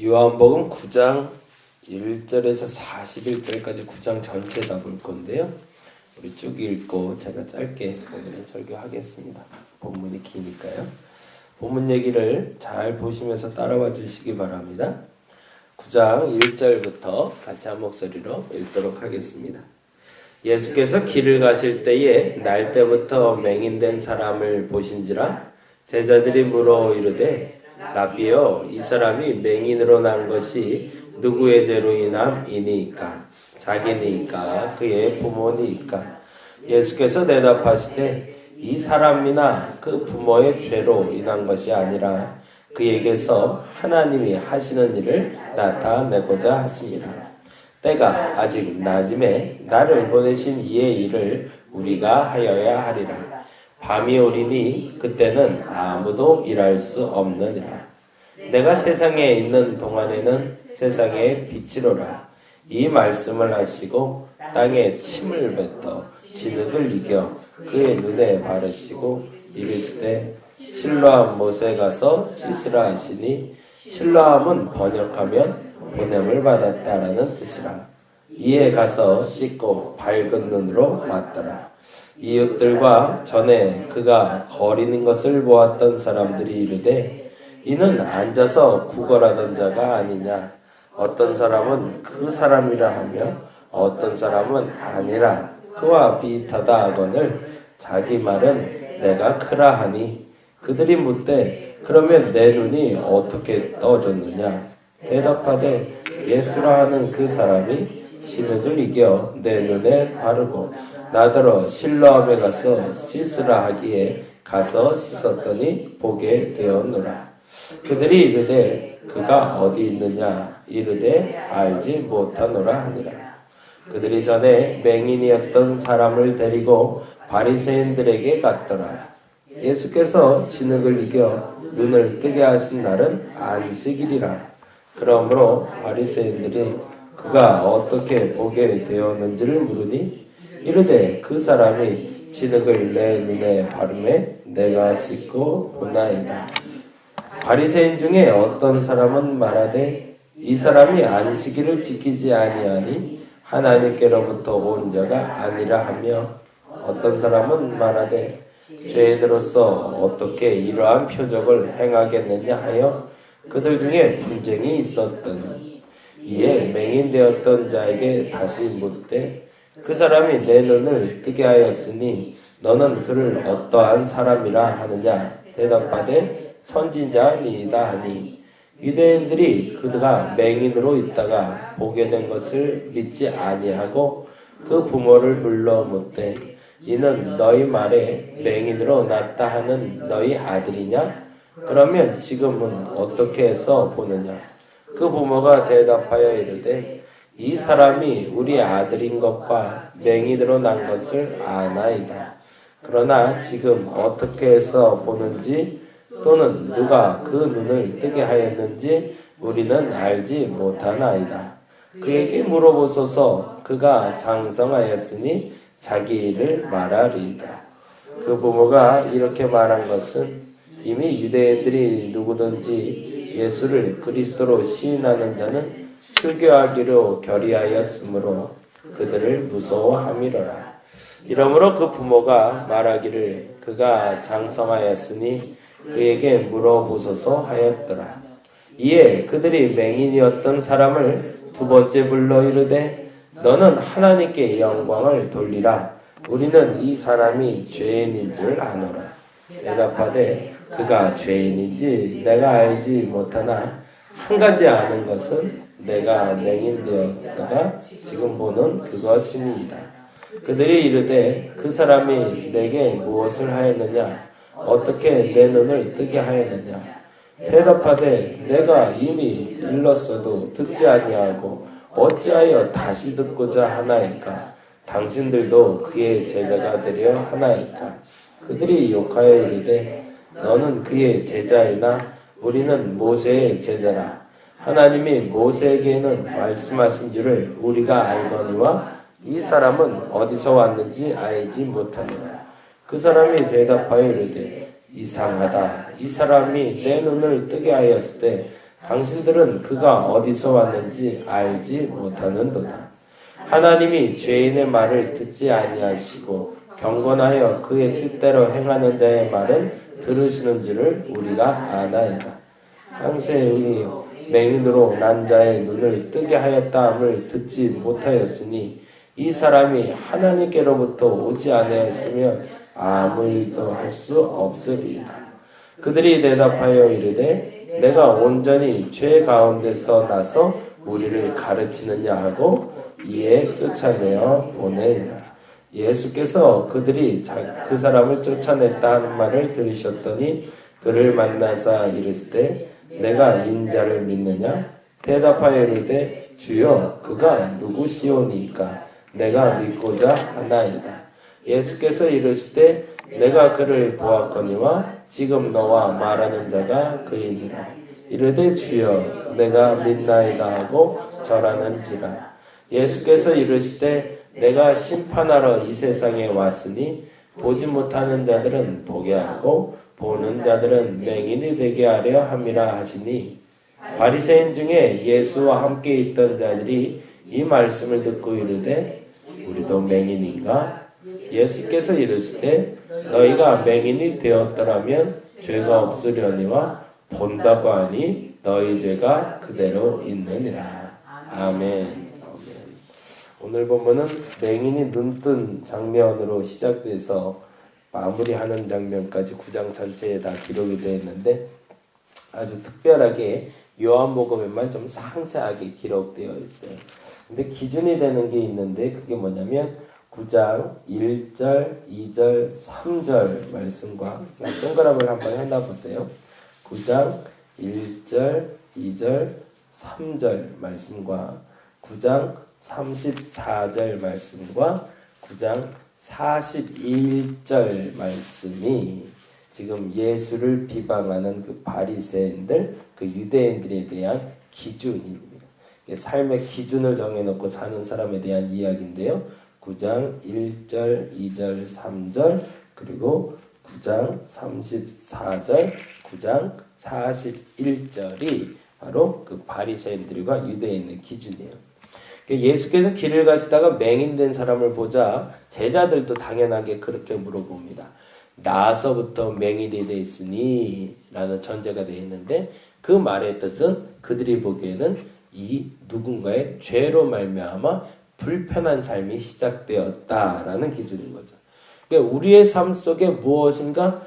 요한복음 9장 1절에서 41절까지 9장 전체 다 볼 건데요. 우리 쭉 읽고 제가 짧게 오늘은 설교하겠습니다. 본문이 기니까요. 본문 얘기를 잘 보시면서 따라와 주시기 바랍니다. 9장 1절부터 같이 한 목소리로 읽도록 하겠습니다. 예수께서 길을 가실 때에 날 때부터 맹인된 사람을 보신지라 제자들이 물어 이르되 라비여, 이 사람이 맹인으로 난 것이 누구의 죄로 인함이니까? 자기니까? 그의 부모니까? 예수께서 대답하시되 이 사람이나 그 부모의 죄로 인한 것이 아니라 그에게서 하나님이 하시는 일을 나타내고자 하심이라. 때가 아직 낮음에 나를 보내신 이의 일을 우리가 하여야 하리라. 밤이 오리니 그때는 아무도 일할 수 없느니라. 내가 세상에 있는 동안에는 세상의 빛이로라. 이 말씀을 하시고 땅에 침을 뱉어 진흙을 이겨 그의 눈에 바르시고 이르시되 실로암 못에 가서 씻으라 하시니 실로암은 번역하면 보냄을 받았다라는 뜻이라. 이에 가서 씻고 밝은 눈으로 맞더라. 이웃들과 전에 그가 거리는 것을 보았던 사람들이 이르되 이는 앉아서 구걸하던 자가 아니냐. 어떤 사람은 그 사람이라 하며 어떤 사람은 아니라 그와 비슷하다 하거늘 자기 말은 내가 크라 하니 그들이 묻되 그러면 내 눈이 어떻게 떠졌느냐. 대답하되 예수라 하는 그 사람이 진흙을 이겨 내 눈에 바르고 나더러 실로암에 가서 씻으라 하기에 가서 씻었더니 보게 되었노라. 그들이 이르되 그가 어디 있느냐. 이르되 알지 못하노라 하니라. 그들이 전에 맹인이었던 사람을 데리고 바리새인들에게 갔더라. 예수께서 진흙을 이겨 눈을 뜨게 하신 날은 안식일이라. 그러므로 바리새인들이 그가 어떻게 보게 되었는지를 물으니 이르되 그 사람이 진흙을 내 눈에 바르매 내가 씻고 보나이다. 바리새인 중에 어떤 사람은 말하되 이 사람이 안식일을 지키지 아니하니 하나님께로부터 온 자가 아니라 하며 어떤 사람은 말하되 죄인으로서 어떻게 이러한 표적을 행하겠느냐 하여 그들 중에 분쟁이 있었더니 이에 맹인되었던 자에게 다시 묻되 그 사람이 내 눈을 뜨게 하였으니 너는 그를 어떠한 사람이라 하느냐. 대답하되 선지자니이다 하니 유대인들이 그가 맹인으로 있다가 보게 된 것을 믿지 아니하고 그 부모를 불러 묻되 이는 너희 말에 맹인으로 났다 하는 너희 아들이냐? 그러면 지금은 어떻게 해서 보느냐? 그 부모가 대답하여 이르되 이 사람이 우리 아들인 것과 맹인으로 난 것을 아나이다. 그러나 지금 어떻게 해서 보는지 또는 누가 그 눈을 뜨게 하였는지 우리는 알지 못하나이다. 그에게 물어보소서. 그가 장성하였으니 자기 일을 말하리이다. 그 부모가 이렇게 말한 것은 이미 유대인들이 누구든지 예수를 그리스도로 시인하는 자는 출교하기로 결의하였으므로 그들을 무서워함이로라. 이러므로 그 부모가 말하기를 그가 장성하였으니 그에게 물어보소서 하였더라. 이에 그들이 맹인이었던 사람을 두 번째 불러 이르되 너는 하나님께 영광을 돌리라. 우리는 이 사람이 죄인인 줄 아노라. 대답하되 그가 죄인인지 내가 알지 못하나 한 가지 아는 것은 내가 맹인되었다가 지금 보는 그것이니이다. 그들이 이르되 그 사람이 내게 무엇을 하였느냐. 어떻게 내 눈을 뜨게 하였느냐. 대답하되 내가 이미 일렀어도 듣지 아니하고 어찌하여 다시 듣고자 하나이까. 당신들도 그의 제자가 되려 하나이까. 그들이 욕하여 이르되 너는 그의 제자이나 우리는 모세의 제자라. 하나님이 모세에게는 말씀하신 줄을 우리가 알거니와 이 사람은 어디서 왔는지 알지 못하노라. 그 사람이 대답하여 이르되 이상하다. 이 사람이 내 눈을 뜨게 하였을 때 당신들은 그가 어디서 왔는지 알지 못하는도다. 하나님이 죄인의 말을 듣지 아니하시고 경건하여 그의 뜻대로 행하는 자의 말은 들으시는 줄을 우리가 아나이다. 창세의 맹인으로 난 자의 눈을 뜨게 하였다함을 듣지 못하였으니 이 사람이 하나님께로부터 오지 아니하였으면 아무 일도 할 수 없으리이다. 그들이 대답하여 이르되 내가 온전히 죄 가운데서 나서 우리를 가르치느냐 하고 이에 쫓아내어 보내니라. 예수께서 그들이 그 사람을 쫓아냈다 하는 말을 들으셨더니 그를 만나사 이르시되 내가 인자를 믿느냐? 대답하여 이르되 주여 그가 누구시오니까 내가 믿고자 하나이다. 예수께서 이르시되 내가 그를 보았거니와 지금 너와 말하는 자가 그이니라. 이르되 주여 내가 믿나이다 하고 절하는지라. 예수께서 이르시되 내가 심판하러 이 세상에 왔으니 보지 못하는 자들은 보게 하고 보는 자들은 맹인이 되게 하려 함이라 하시니 바리새인 중에 예수와 함께 있던 자들이 이 말씀을 듣고 이르되 우리도 맹인인가? 예수께서 이르시되 너희가 맹인이 되었더라면 죄가 없으려니와 본다고 하니 너희 죄가 그대로 있느니라. 아멘. 오늘 본문은 맹인이 눈뜬 장면으로 시작돼서 마무리하는 장면까지 9장 전체에 다 기록이 되어 있는데 아주 특별하게 요한복음에만 좀 상세하게 기록되어 있어요. 근데 기준이 되는 게 있는데 그게 뭐냐면 9장 1절, 2절, 3절 말씀과 동그라미를 한번 해놔보세요. 9장 1절, 2절, 3절 말씀과 9장 34절 말씀과 9장 41절 말씀이 지금 예수를 비방하는 그 바리새인들, 그 유대인들에 대한 기준입니다. 삶의 기준을 정해놓고 사는 사람에 대한 이야기인데요. 9장 1절, 2절, 3절 그리고 9장 34절, 9장 41절이 바로 그 바리새인들과 유대인의 기준이에요. 예수께서 길을 가시다가 맹인된 사람을 보자 제자들도 당연하게 그렇게 물어봅니다. 나서부터 맹인이 돼 있으니 라는 전제가 되어 있는데 그 말의 뜻은 그들이 보기에는 이 누군가의 죄로 말미암아 불편한 삶이 시작되었다라는 기준인 거죠. 그러니까 우리의 삶 속에 무엇인가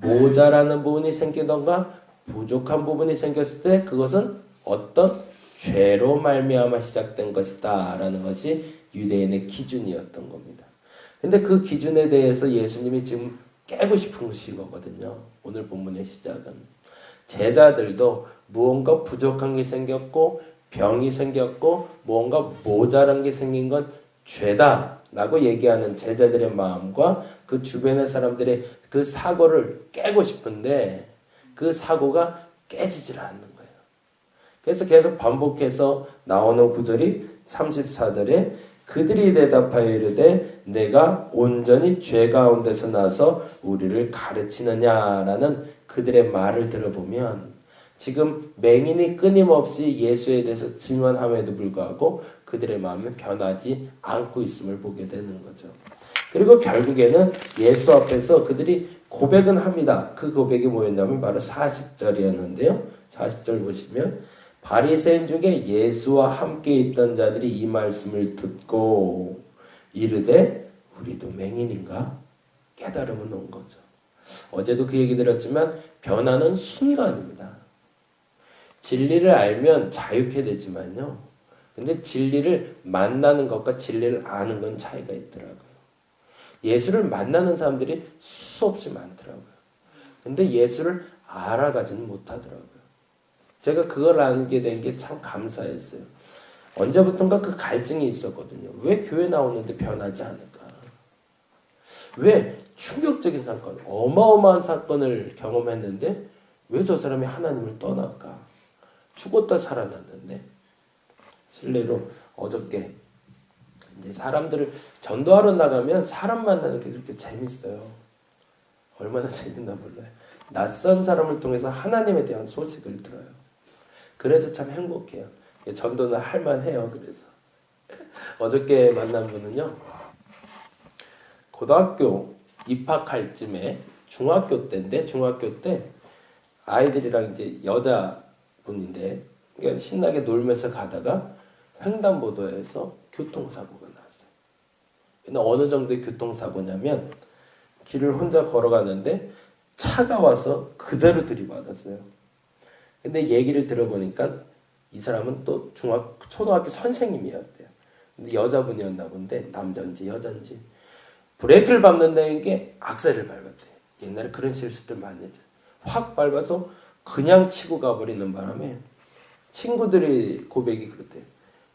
모자라는 부분이 생기던가 부족한 부분이 생겼을 때 그것은 어떤 죄로 말미암아 시작된 것이다 라는 것이 유대인의 기준이었던 겁니다. 근데 그 기준에 대해서 예수님이 지금 깨고 싶은 것인 거거든요. 오늘 본문의 시작은. 제자들도 무언가 부족한 게 생겼고 병이 생겼고 무언가 모자란 게 생긴 건 죄다 라고 얘기하는 제자들의 마음과 그 주변의 사람들의 그 사고를 깨고 싶은데 그 사고가 깨지질 않는 거예요. 그래서 계속 반복해서 나오는 구절이 34절에 그들이 대답하여 이르되 내가 온전히 죄 가운데서 나서 우리를 가르치느냐라는 그들의 말을 들어보면 지금 맹인이 끊임없이 예수에 대해서 증언함에도 불구하고 그들의 마음이 변하지 않고 있음을 보게 되는 거죠. 그리고 결국에는 예수 앞에서 그들이 고백은 합니다. 그 고백이 뭐였냐면 바로 40절이었는데요. 40절 보시면 바리새인 중에 예수와 함께 있던 자들이 이 말씀을 듣고 이르되 우리도 맹인인가? 깨달음은 온 거죠. 어제도 그 얘기 들었지만 변화는 순간입니다. 진리를 알면 자유케 되지만요. 근데 진리를 만나는 것과 진리를 아는 건 차이가 있더라고요. 예수를 만나는 사람들이 수없이 많더라고요. 근데 예수를 알아가지는 못하더라고요. 제가 그걸 알게 된 게 참 감사했어요. 언제부턴가 그 갈증이 있었거든요. 왜 교회 나오는데 변하지 않을까? 왜 충격적인 사건, 어마어마한 사건을 경험했는데 왜 저 사람이 하나님을 떠날까? 죽었다 살아났는데 실례로 어저께 이제 사람들을 전도하러 나가면 사람 만나는 게 그렇게 재밌어요. 얼마나 재밌나 몰라요. 낯선 사람을 통해서 하나님에 대한 소식을 들어요. 그래서 참 행복해요. 전도는 할만해요. 그래서 어저께 만난 분은요, 고등학교 입학할 쯤에 중학교 때인데, 중학교 때 아이들이랑 이제 여자분인데 신나게 놀면서 가다가 횡단보도에서 교통사고가 났어요. 근데 어느 정도의 교통사고냐면 길을 혼자 걸어가는데 차가 와서 그대로 들이받았어요. 근데 얘기를 들어보니까 이 사람은 또 초등학교 선생님이었대요. 근데 여자분이었나 본데 남자인지 여자인지 브레이크를 밟는다는 게 악셀을 밟았대요. 옛날에 그런 실수들 많이 했죠. 확 밟아서 그냥 치고 가버리는 바람에 친구들이 고백이 그렇대요.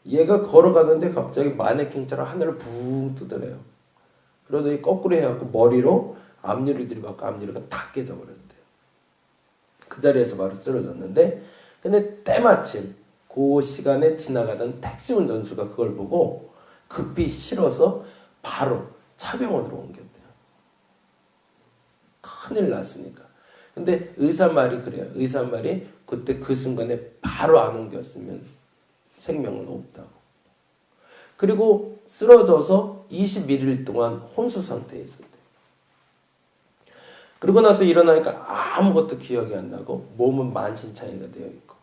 얘가 걸어가는데 갑자기 마네킹처럼 하늘을 붕 뜨더래요. 그러더니 거꾸로 해갖고 머리로 앞유리 들이받고 앞유리가 다 깨져버렸대요. 그 자리에서 바로 쓰러졌는데, 근데 때마침 그 시간에 지나가던 택시 운전수가 그걸 보고 급히 실어서 바로 차병원으로 옮겼대요. 큰일 났으니까. 근데 의사 말이 그래요. 의사 말이 그때 그 순간에 바로 안 옮겼으면 생명은 없다고. 그리고 쓰러져서 21일 동안 혼수 상태에 있었대요. 그러고 나서 일어나니까 아무것도 기억이 안 나고 몸은 만신창이가 되어 있고.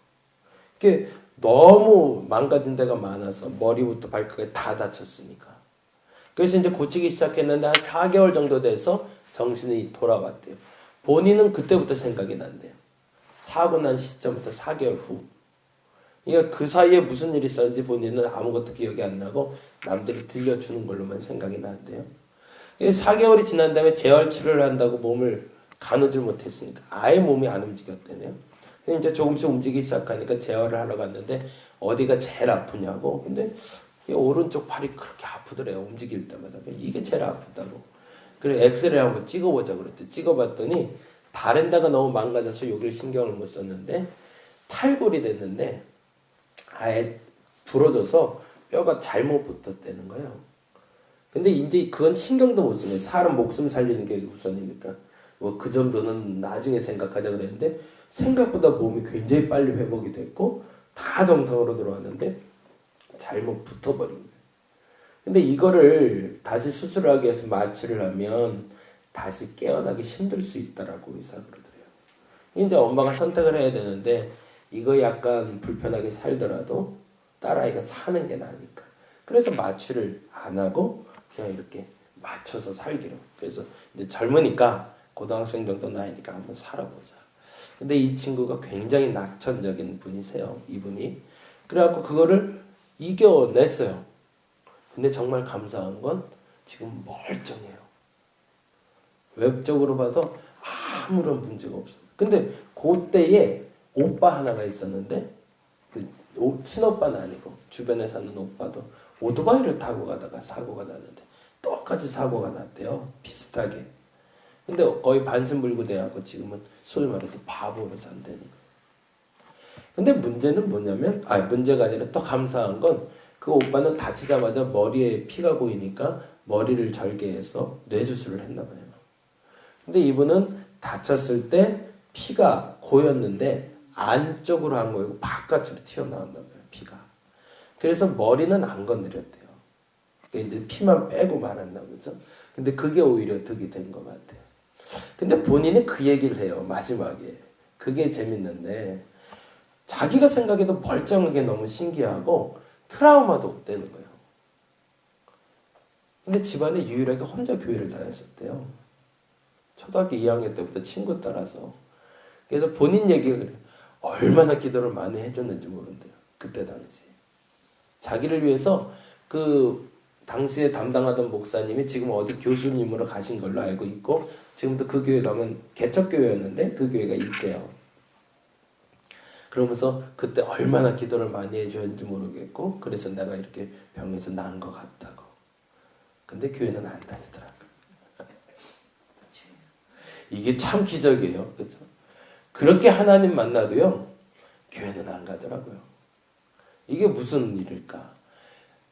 그게 너무 망가진 데가 많아서 머리부터 발끝까지 다 다쳤으니까. 그래서 이제 고치기 시작했는데 한 4개월 정도 돼서 정신이 돌아왔대요. 본인은 그때부터 생각이 난대요. 사고 난 시점부터 4개월 후. 그러니까 그 사이에 무슨 일이 있었는지 본인은 아무것도 기억이 안 나고 남들이 들려주는 걸로만 생각이 난대요. 4개월이 지난 다음에 재활 치료를 한다고 몸을 가누질 못했으니까 아예 몸이 안 움직였대요. 이제 조금씩 움직이기 시작하니까 재활을 하러 갔는데 어디가 제일 아프냐고. 근데 오른쪽 팔이 그렇게 아프더래요. 움직일 때마다. 이게 제일 아프다고. 그래 엑스레이 한번 찍어보자 그랬대. 찍어봤더니 다른 데가 너무 망가져서 여기를 신경을 못 썼는데 탈골이 됐는데 아예 부러져서 뼈가 잘못 붙었다는 거예요. 근데 이제 그건 신경도 못 쓰네. 사람 목숨 살리는 게 우선이니까. 뭐 그 정도는 나중에 생각하자 그랬는데 생각보다 몸이 굉장히 빨리 회복이 됐고 다 정상으로 들어왔는데 잘못 붙어버린 거예요. 근데 이거를 다시 수술하기 위해서 마취를 하면 다시 깨어나기 힘들 수 있다라고 의사가 그러더래요. 이제 엄마가 선택을 해야 되는데 이거 약간 불편하게 살더라도 딸아이가 사는 게 나으니까. 그래서 마취를 안 하고 그냥 이렇게 맞춰서 살기로. 그래서 이제 젊으니까 고등학생 정도 나이니까 한번 살아보자. 근데 이 친구가 굉장히 낙천적인 분이세요. 이분이. 그래갖고 그거를 이겨냈어요. 근데 정말 감사한 건 지금 멀쩡해요. 외적으로 봐도 아무런 문제가 없어요. 근데 그때에 오빠 하나가 있었는데 친오빠는 아니고 주변에 사는 오빠도 오토바이를 타고 가다가 사고가 났는데 똑같이 사고가 났대요. 비슷하게. 근데 거의 반신불구 돼갖고 지금은 소위 말해서 바보로 산다니. 근데 문제는 뭐냐면 문제가 아니라 더 감사한 건 그 오빠는 다치자마자 머리에 피가 고이니까 머리를 절개해서 뇌수술을 했나 봐요. 근데 이분은 다쳤을 때 피가 고였는데 안쪽으로 한 거고 바깥으로 튀어나왔나 봐요. 피가. 그래서 머리는 안 건드렸대요. 그러니까 이제 피만 빼고 말았나 보죠. 근데 그게 오히려 득이 된 것 같아요. 근데 본인이 그 얘기를 해요. 마지막에. 그게 재밌는데 자기가 생각해도 멀쩡하게 너무 신기하고 트라우마도 없다는 거예요. 근데 집안에 유일하게 혼자 교회를 다녔었대요. 초등학교 2학년 때부터 친구 따라서. 그래서 본인 얘기가 그래요. 얼마나 기도를 많이 해줬는지 모른대요. 그때 당시. 자기를 위해서 그 당시에 담당하던 목사님이 지금 어디 교수님으로 가신 걸로 알고 있고 지금도 그 교회 가면 개척교회였는데 그 교회가 있대요. 그러면서 그때 얼마나 기도를 많이 해줬는지 모르겠고 그래서 내가 이렇게 병에서 난 것 같다고. 근데 교회는 안 다니더라고요. 이게 참 기적이에요. 그렇죠? 그렇게 하나님 만나도요. 교회는 안 가더라고요. 이게 무슨 일일까?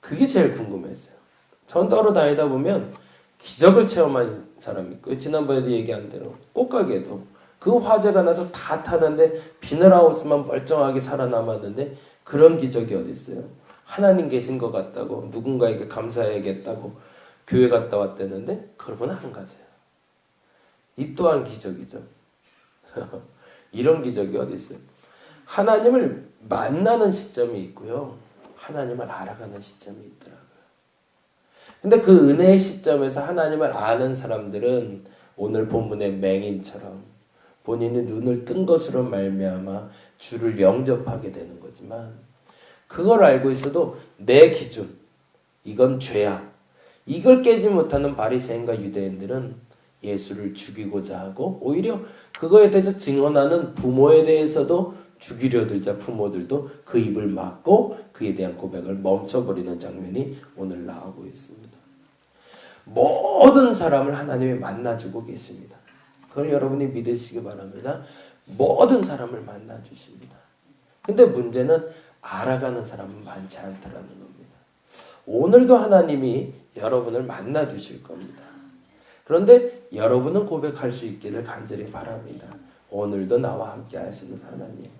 그게 제일 궁금했어요. 전도하러 다니다 보면 기적을 체험한 사람이 있고 지난번에도 얘기한 대로 꽃가게도 그 화재가 나서 다 타는데 비닐하우스만 멀쩡하게 살아남았는데 그런 기적이 어디 있어요? 하나님 계신 것 같다고 누군가에게 감사해야겠다고 교회 갔다 왔다는데 그러고는 안 가세요. 이 또한 기적이죠. 이런 기적이 어디 있어요? 하나님을 만나는 시점이 있고요. 하나님을 알아가는 시점이 있더라고요. 근데 그 은혜의 시점에서 하나님을 아는 사람들은 오늘 본문의 맹인처럼 본인이 눈을 뜬 것으로 말미암아 주를 영접하게 되는 거지만 그걸 알고 있어도 내 기준, 이건 죄야. 이걸 깨지 못하는 바리새인과 유대인들은 예수를 죽이고자 하고 오히려 그거에 대해서 증언하는 부모에 대해서도 죽이려 들자 부모들도 그 입을 막고 그에 대한 고백을 멈춰버리는 장면이 오늘 나오고 있습니다. 모든 사람을 하나님이 만나주고 계십니다. 그걸 여러분이 믿으시기 바랍니다. 모든 사람을 만나주십니다. 근데 문제는 알아가는 사람은 많지 않다라는 겁니다. 오늘도 하나님이 여러분을 만나주실 겁니다. 그런데 여러분은 고백할 수 있기를 간절히 바랍니다. 오늘도 나와 함께 하시는 하나님.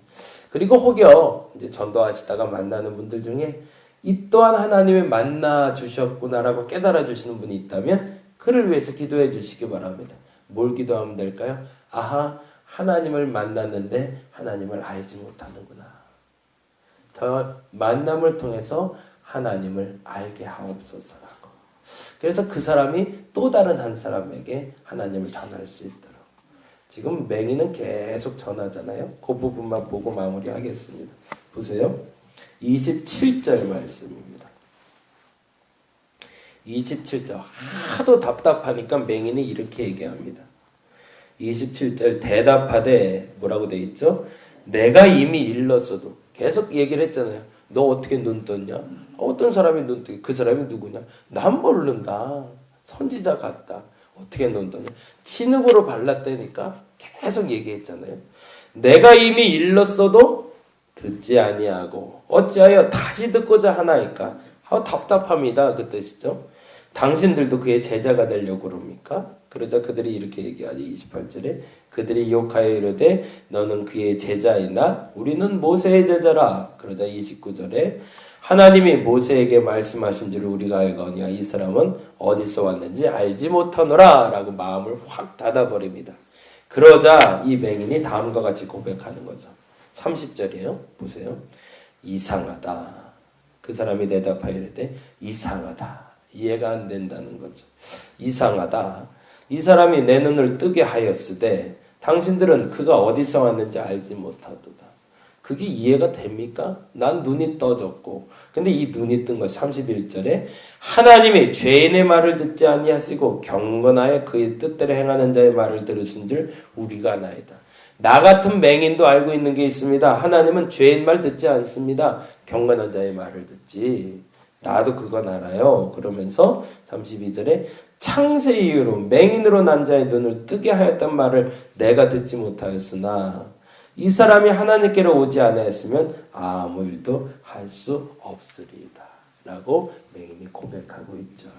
그리고 혹여 이제 전도하시다가 만나는 분들 중에 이 또한 하나님이 만나 주셨구나라고 깨달아 주시는 분이 있다면 그를 위해서 기도해 주시기 바랍니다. 뭘 기도하면 될까요? 아하, 하나님을 만났는데 하나님을 알지 못하는구나. 저 만남을 통해서 하나님을 알게 하옵소서라고. 그래서 그 사람이 또 다른 한 사람에게 하나님을 전할 수 있도록. 지금 맹인은 계속 전하잖아요. 그 부분만 보고 마무리하겠습니다. 보세요. 27절 말씀입니다. 27절 하도 답답하니까 맹인이 이렇게 얘기합니다. 27절 대답하되 뭐라고 돼 있죠? 내가 이미 일렀어도 계속 얘기를 했잖아요. 너 어떻게 눈 떴냐? 어떤 사람이 눈 뜨게? 그 사람이 누구냐? 난 모른다. 선지자 같다. 어떻게 눈 떴냐? 진흙으로 발랐다니까 계속 얘기했잖아요. 내가 이미 일렀어도 듣지 아니하고 어찌하여 다시 듣고자 하나이까? 답답합니다. 그 뜻이죠. 당신들도 그의 제자가 되려고 그럽니까? 그러자 그들이 이렇게 얘기하죠. 28절에 그들이 욕하여 이르되 너는 그의 제자이나 우리는 모세의 제자라. 그러자 29절에 하나님이 모세에게 말씀하신 줄 우리가 알거니와 이 사람은 어디서 왔는지 알지 못하노라 라고 마음을 확 닫아버립니다. 그러자 이 맹인이 다음과 같이 고백하는 거죠. 30절이에요. 보세요. 이상하다. 그 사람이 대답하여 이르되 이상하다. 이해가 안 된다는 거죠. 이상하다. 이 사람이 내 눈을 뜨게 하였으되 당신들은 그가 어디서 왔는지 알지 못하도다. 그게 이해가 됩니까? 난 눈이 떠졌고 근데 이 눈이 뜬 것 31절에 하나님이 죄인의 말을 듣지 아니하시고 경건하여 그의 뜻대로 행하는 자의 말을 들으신 줄 우리가 아나이다. 나 같은 맹인도 알고 있는 게 있습니다. 하나님은 죄인 말 듣지 않습니다. 경건한 자의 말을 듣지. 나도 그건 알아요. 그러면서 32절에 창세 이후로 맹인으로 난 자의 눈을 뜨게 하였단 말을 내가 듣지 못하였으나 이 사람이 하나님께로 오지 않았으면 아무 일도 할 수 없으리이다. 라고 맹인이 고백하고 있죠.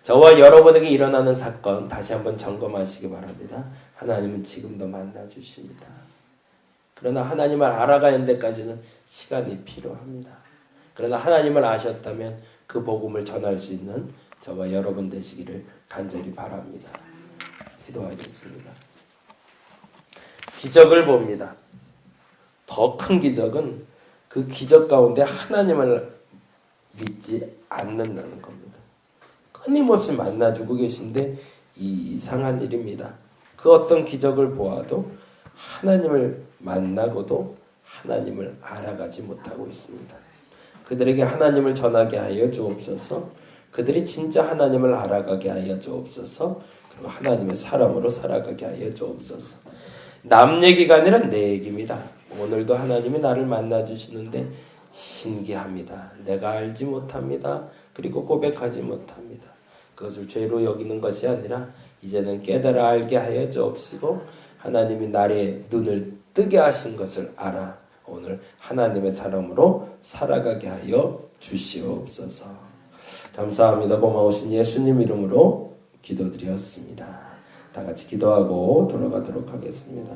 저와 여러분에게 일어나는 사건 다시 한번 점검하시기 바랍니다. 하나님은 지금도 만나주십니다. 그러나 하나님을 알아가는 데까지는 시간이 필요합니다. 그러나 하나님을 아셨다면 그 복음을 전할 수 있는 저와 여러분 되시기를 간절히 바랍니다. 기도하겠습니다. 기적을 봅니다. 더 큰 기적은 그 기적 가운데 하나님을 믿지 않는다는 겁니다. 끊임없이 만나주고 계신데 이상한 일입니다. 그 어떤 기적을 보아도 하나님을 만나고도 하나님을 알아가지 못하고 있습니다. 그들에게 하나님을 전하게 하여 주옵소서. 그들이 진짜 하나님을 알아가게 하여 주옵소서. 그리고 하나님의 사람으로 살아가게 하여 주옵소서. 남 얘기가 아니라 내 얘기입니다. 오늘도 하나님이 나를 만나주시는데 신기합니다. 내가 알지 못합니다. 그리고 고백하지 못합니다. 그것을 죄로 여기는 것이 아니라 이제는 깨달아 알게 하여 주옵시고 하나님이 나의 눈을 뜨게 하신 것을 알아 오늘 하나님의 사람으로 살아가게 하여 주시옵소서. 감사합니다. 고마우신 예수님 이름으로 기도드렸습니다. 다 같이 기도하고 돌아가도록 하겠습니다.